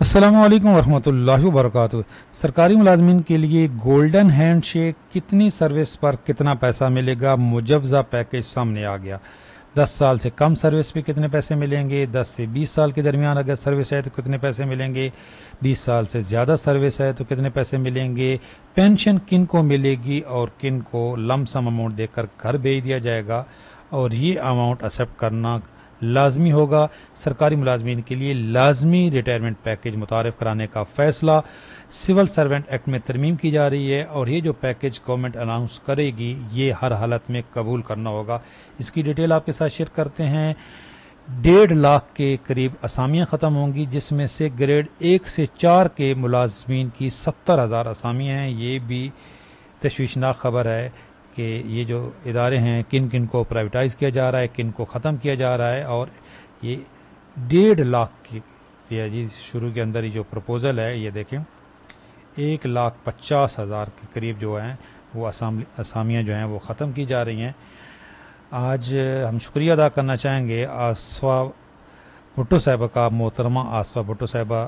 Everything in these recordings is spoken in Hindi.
अस्सलामुअलैकुम वरहमतुल्लाहि वबरकातुहू। सरकारी मुलाजमीन के लिए गोल्डन हैंडशेक, कितनी सर्विस पर कितना पैसा मिलेगा, मुजवजा पैकेज सामने आ गया। 10 साल से कम सर्विस पे कितने पैसे मिलेंगे, 10 से 20 साल के दरमियान अगर सर्विस है तो कितने पैसे मिलेंगे, 20 साल से ज़्यादा सर्विस है तो कितने पैसे मिलेंगे, पेंशन किन को मिलेगी और किन को लमसम अमाउंट देकर घर भेज दिया जाएगा और ये अमाउंट एक्सेप्ट करना लाजमी होगा। सरकारी मुलाजमीन के लिए लाजमी रिटायरमेंट पैकेज मुतारफ़ कराने का फ़ैसला सिविल सर्वेंट एक्ट में तरमीम की जा रही है और ये जो पैकेज गवर्नमेंट अनाउंस करेगी ये हर हालत में कबूल करना होगा। इसकी डिटेल आपके साथ शेयर करते हैं। 1.5 लाख के करीब असामियाँ ख़त्म होंगी, जिसमें से ग्रेड 1 से 4 के मुलाजमीन की 70,000 असामियाँ हैं। ये भी तशवीशनाक खबर है कि ये जो इदारे हैं किन किन को प्राइवेटाइज़ किया जा रहा है, किन को ख़त्म किया जा रहा है। और ये 1.5 लाख की जी शुरू के अंदर ही जो प्रपोज़ल है ये देखें, 1,50,000 के करीब जो हैं वो असामियाँ जो हैं वो ख़त्म की जा रही हैं। आज हम शुक्रिया अदा करना चाहेंगे आसफा भुट्टो साहिबा का, मोहतरमा आसफा भुट्टो साहिबा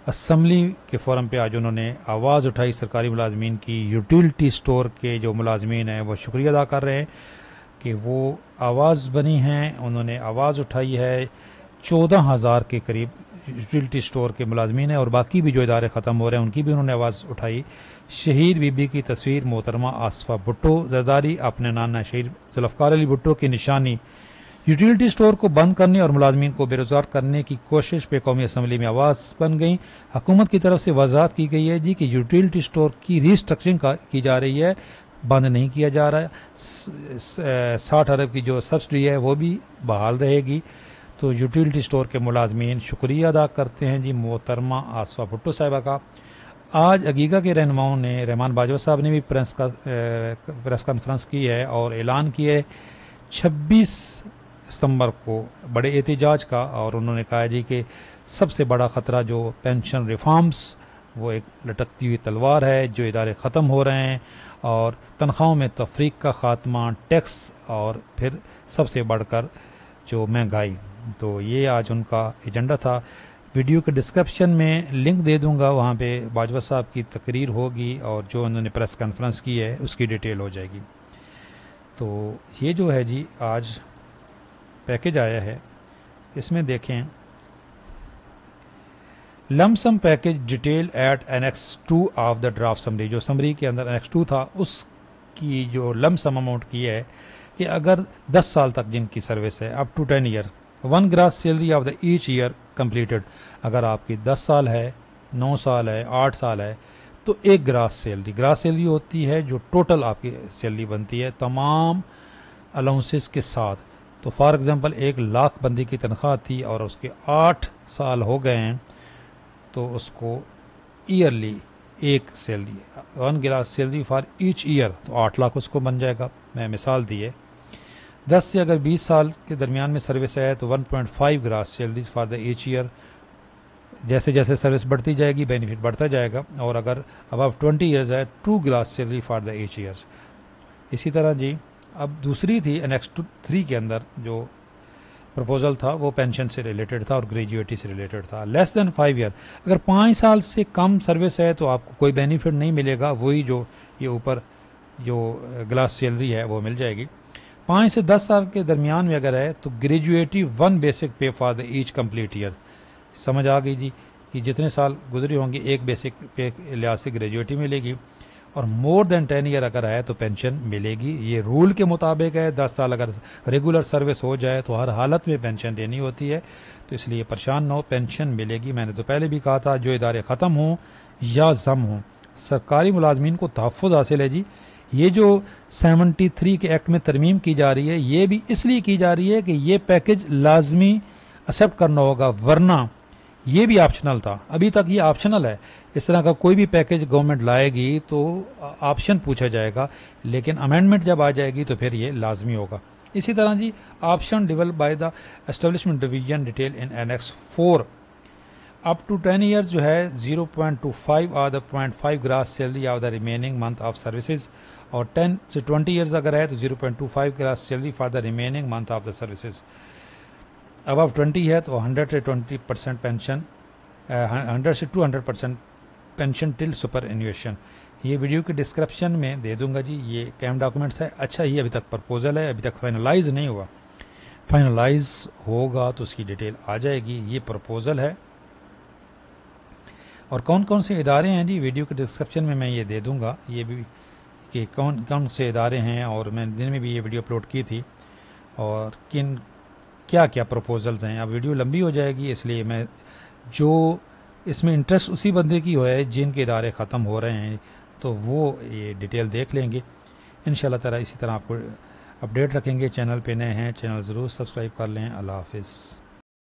असम्बली के फोरम पे आज उन्होंने आवाज़ उठाई सरकारी मुलाजमीन की। यूटिलिटी स्टोर के जो मुलाजमीन हैं वो शुक्रिया अदा कर रहे हैं कि वो आवाज़ बनी हैं, उन्होंने आवाज़ उठाई है। 14,000 के करीब यूटिलिटी स्टोर के मुलाजमीन हैं और बाकी भी जो इदारे ख़त्म हो रहे हैं उनकी भी उन्होंने आवाज़ उठाई। शहीद बीबी की तस्वीर मोहतरमा आसफा भुट्टो जरदारी, अपने नाना शहीद जुल्फ़कार अली भुट्टो की निशानी। यूटिलिटी स्टोर को बंद करने और मुलाजमीन को बेरोजगार करने की कोशिश पे कौमी असम्बली में आवाज़ बन गई। हुकूमत की तरफ से वजाहत की गई है जी कि यूटिलिटी स्टोर की रीस्ट्रक्चरिंग की जा रही है, बंद नहीं किया जा रहा है। 60 अरब की जो सब्सिडी है वो भी बहाल रहेगी। तो यूटिलिटी स्टोर के मुलाजमीन शुक्रिया अदा करते हैं जी मोहतरमा आसफा भुट्टो साहिबा का। आज अगीगा के रहनुमाओं ने, रहमान बाजवा साहब ने भी प्रेस कॉन्फ्रेंस की है और ऐलान किया है 26 सितंबर को बड़े एहतजाज का। और उन्होंने कहा जी कि सबसे बड़ा ख़तरा जो पेंशन रिफॉर्म्स वो एक लटकती हुई तलवार है, जो इदारे ख़त्म हो रहे हैं और तनख्वाहों में तफरीक का ख़ात्मा, टैक्स और फिर सबसे बढ़कर जो महंगाई। तो ये आज उनका एजेंडा था। वीडियो के डिस्क्रिप्शन में लिंक दे दूंगा, वहाँ पे बाजवा साहब की तकरीर होगी और जो उन्होंने प्रेस कॉन्फ्रेंस की है उसकी डिटेल हो जाएगी। तो ये जो है जी आज पैकेज आया है, इसमें देखें lump sum package detail at annex 2 of the draft summary. जो समरी के अंदर एनेक्स 2 था उसकी जो लमसम अमाउंट की है कि अगर 10 साल तक जिनकी सर्विस है up to 10 year, 1 gross salary of the each year completed. अगर आपकी 10 साल है, 9 साल है, 8 साल है तो 1 ग्रास सैलरी होती है जो टोटल आपकी सैलरी बनती है तमाम अलाउंसेस के साथ। तो फॉर एग्जांपल 1 लाख बंदी की तनख्वाह थी और उसके 8 साल हो गए हैं तो उसको ईयरली एक salary, 1 gross salary for each year, तो 8 लाख उसको बन जाएगा। मैं मिसाल दी है। 10 से अगर 20 साल के दरमियान में सर्विस है तो 1.5 grass salary for the each year. जैसे जैसे सर्विस बढ़ती जाएगी बेनिफिट बढ़ता जाएगा। और अगर अबव 20 ईयर्स है 2 grass salary for the each year. इसी तरह जी अब दूसरी थी एनेक्स 3 के अंदर जो प्रपोजल था वो पेंशन से रिलेटेड था और ग्रेजुएटी से रिलेटेड था। लेस देन 5 ईयर, अगर 5 साल से कम सर्विस है तो आपको कोई बेनिफिट नहीं मिलेगा, वही जो ये ऊपर जो ग्लास सैलरी है वो मिल जाएगी। 5 से 10 साल के दरमियान में अगर है तो ग्रेजुएटी 1 बेसिक पे for the each complete year. समझ आ गई जी कि जितने साल गुजरे होंगे एक बेसिक पे लिहाज से ग्रेजुएटी मिलेगी। और मोर देन 10 ईयर अगर है तो पेंशन मिलेगी। ये रूल के मुताबिक है। 10 साल अगर रेगुलर सर्विस हो जाए तो हर हालत में पेंशन देनी होती है, तो इसलिए परेशान न हो, पेंशन मिलेगी। मैंने तो पहले भी कहा था जो इदारे ख़त्म हों या जम हों सरकारी मुलाजमीन को तहफ़्फ़ुज़ हासिल है जी। ये जो 73 के एक्ट में तरमीम की जा रही है ये भी इसलिए की जा रही है कि ये पैकेज लाजमी एक्सेप्ट करना होगा, वरना ये भी ऑप्शनल था। अभी तक ये ऑप्शनल है। इस तरह का कोई भी पैकेज गवर्नमेंट लाएगी तो ऑप्शन पूछा जाएगा, लेकिन अमेंडमेंट जब आ जाएगी तो फिर ये लाजमी होगा। इसी तरह G option develop by the establishment division detail in annex 4 up to 10 years जो है 0.25 और the 0.5 gross salary of the remaining month of services. और 10 से 20 ईयर्स अगर है तो 0.25 gross salary for the remaining month of the services. Above 20 है तो 100 से 20% पेंशन 100 से 200% पेंशन टिल सुपर एन्यूएशन। ये वीडियो के डिस्क्रिप्शन में दे दूंगा जी। ये कैम डॉक्यूमेंट्स है। अच्छा, ये अभी तक प्रपोजल है, अभी तक फाइनलाइज नहीं हुआ। फाइनलाइज होगा तो उसकी डिटेल आ जाएगी। ये प्रपोजल है। और कौन कौन से इदारे हैं जी, वीडियो के डिस्क्रिप्शन में मैं ये दे दूंगा, ये भी कि कौन कौन से इदारे हैं। और मैंने दिन में भी ये वीडियो अपलोड की थी, और किन क्या क्या प्रपोजल्स हैं। अब वीडियो लंबी हो जाएगी, इसलिए मैं जो इसमें इंटरेस्ट उसी बंदे की है जिनके इदारे ख़त्म हो रहे हैं, तो वो ये डिटेल देख लेंगे इंशाल्लाह ताला। इसी तरह आपको अपडेट रखेंगे। चैनल पे नए हैं, चैनल ज़रूर सब्सक्राइब कर लें। अल्लाह हाफिज़।